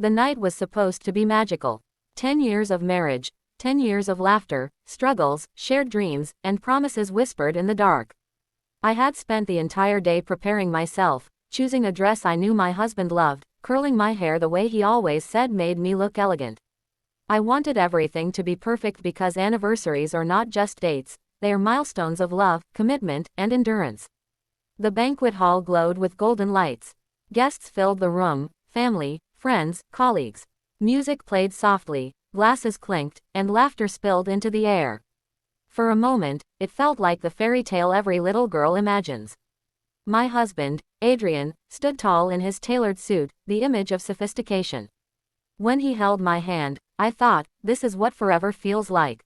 The night was supposed to be magical. 10 years of marriage, 10 years of laughter, struggles, shared dreams, and promises whispered in the dark. I had spent the entire day preparing myself, choosing a dress I knew my husband loved, curling my hair the way he always said made me look elegant. I wanted everything to be perfect because anniversaries are not just dates, they are milestones of love, commitment, and endurance. The banquet hall glowed with golden lights. Guests filled the room, family, friends, colleagues. Music played softly, glasses clinked, and laughter spilled into the air. For a moment, it felt like the fairy tale every little girl imagines. My husband, Adrian, stood tall in his tailored suit, the image of sophistication. When he held my hand, I thought, this is what forever feels like.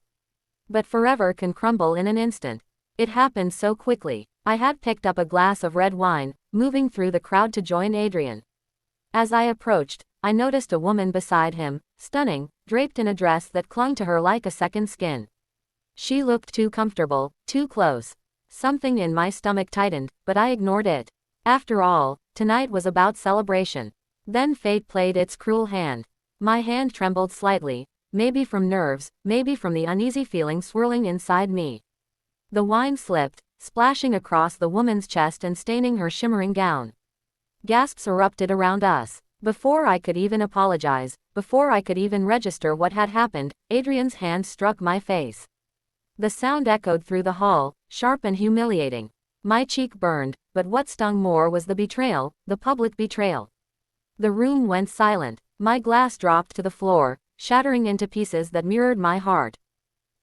But forever can crumble in an instant. It happened so quickly. I had picked up a glass of red wine, moving through the crowd to join Adrian. As I approached, I noticed a woman beside him, stunning, draped in a dress that clung to her like a second skin. She looked too comfortable, too close. Something in my stomach tightened, but I ignored it. After all, tonight was about celebration. Then fate played its cruel hand. My hand trembled slightly, maybe from nerves, maybe from the uneasy feeling swirling inside me. The wine slipped, splashing across the woman's chest and staining her shimmering gown. Gasps erupted around us. Before I could even apologize, before I could even register what had happened, Adrian's hand struck my face. The sound echoed through the hall, sharp and humiliating. My cheek burned, but what stung more was the betrayal, the public betrayal. The room went silent. My glass dropped to the floor, shattering into pieces that mirrored my heart.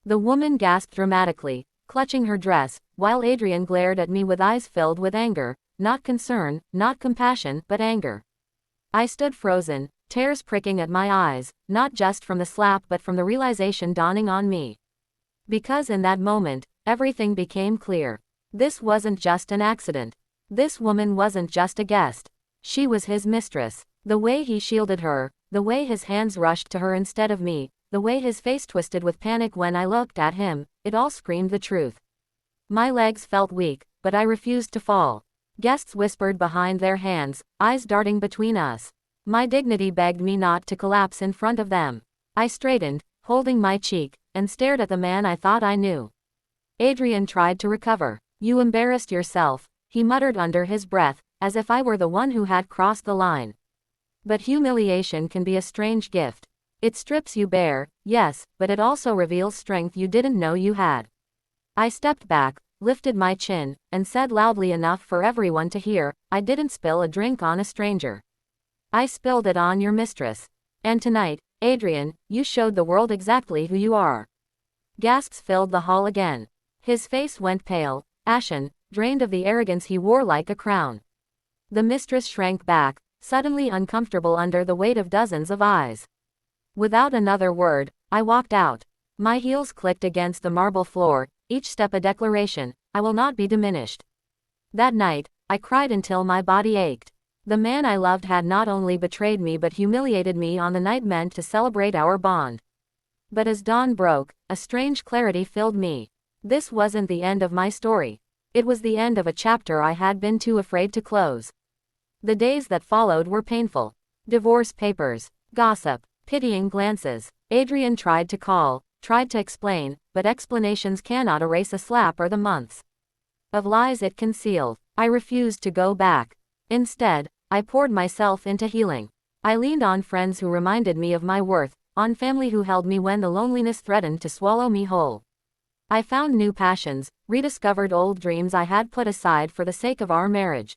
The woman gasped dramatically, clutching her dress, while Adrian glared at me with eyes filled with anger, not concern, not compassion, but anger. I stood frozen, tears pricking at my eyes, not just from the slap but from the realization dawning on me. Because in that moment, everything became clear. This wasn't just an accident. This woman wasn't just a guest. She was his mistress. The way he shielded her, the way his hands rushed to her instead of me, the way his face twisted with panic when I looked at him, it all screamed the truth. My legs felt weak, but I refused to fall. Guests whispered behind their hands, eyes darting between us. My dignity begged me not to collapse in front of them. I straightened, holding my cheek, and stared at the man I thought I knew. Adrian tried to recover. "You embarrassed yourself," he muttered under his breath, as if I were the one who had crossed the line. But humiliation can be a strange gift. It strips you bare, yes, but it also reveals strength you didn't know you had. I stepped back, lifted my chin, and said loudly enough for everyone to hear, "I didn't spill a drink on a stranger. I spilled it on your mistress. And tonight, Adrian, you showed the world exactly who you are." Gasps filled the hall again. His face went pale, ashen, drained of the arrogance he wore like a crown. The mistress shrank back, suddenly uncomfortable under the weight of dozens of eyes. Without another word, I walked out. My heels clicked against the marble floor, each step a declaration, I will not be diminished. That night, I cried until my body ached. The man I loved had not only betrayed me but humiliated me on the night meant to celebrate our bond. But as dawn broke, a strange clarity filled me. This wasn't the end of my story. It was the end of a chapter I had been too afraid to close. The days that followed were painful. Divorce papers, gossip, pitying glances. Adrian tried to call, tried to explain, but explanations cannot erase a slap or the months of lies it concealed. I refused to go back. Instead, I poured myself into healing. I leaned on friends who reminded me of my worth, on family who held me when the loneliness threatened to swallow me whole. I found new passions, rediscovered old dreams I had put aside for the sake of our marriage.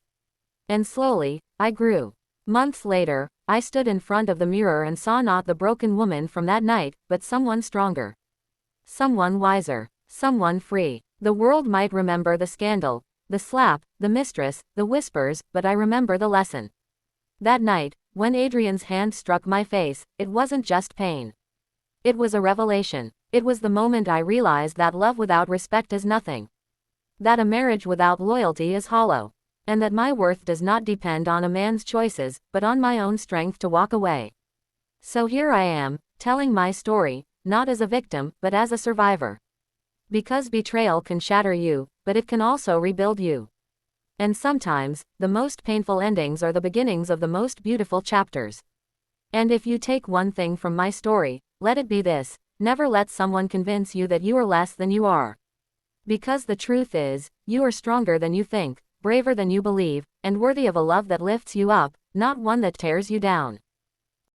And slowly, I grew. Months later, I stood in front of the mirror and saw not the broken woman from that night, but someone stronger. Someone wiser. Someone free. The world might remember the scandal, the slap, the mistress, the whispers, but I remember the lesson. That night, when Adrian's hand struck my face, it wasn't just pain. It was a revelation. It was the moment I realized that love without respect is nothing. That a marriage without loyalty is hollow. And that my worth does not depend on a man's choices, but on my own strength to walk away. So here I am, telling my story, not as a victim, but as a survivor. Because betrayal can shatter you, but it can also rebuild you. And sometimes, the most painful endings are the beginnings of the most beautiful chapters. And if you take one thing from my story, let it be this: never let someone convince you that you are less than you are. Because the truth is, you are stronger than you think, braver than you believe, and worthy of a love that lifts you up, not one that tears you down.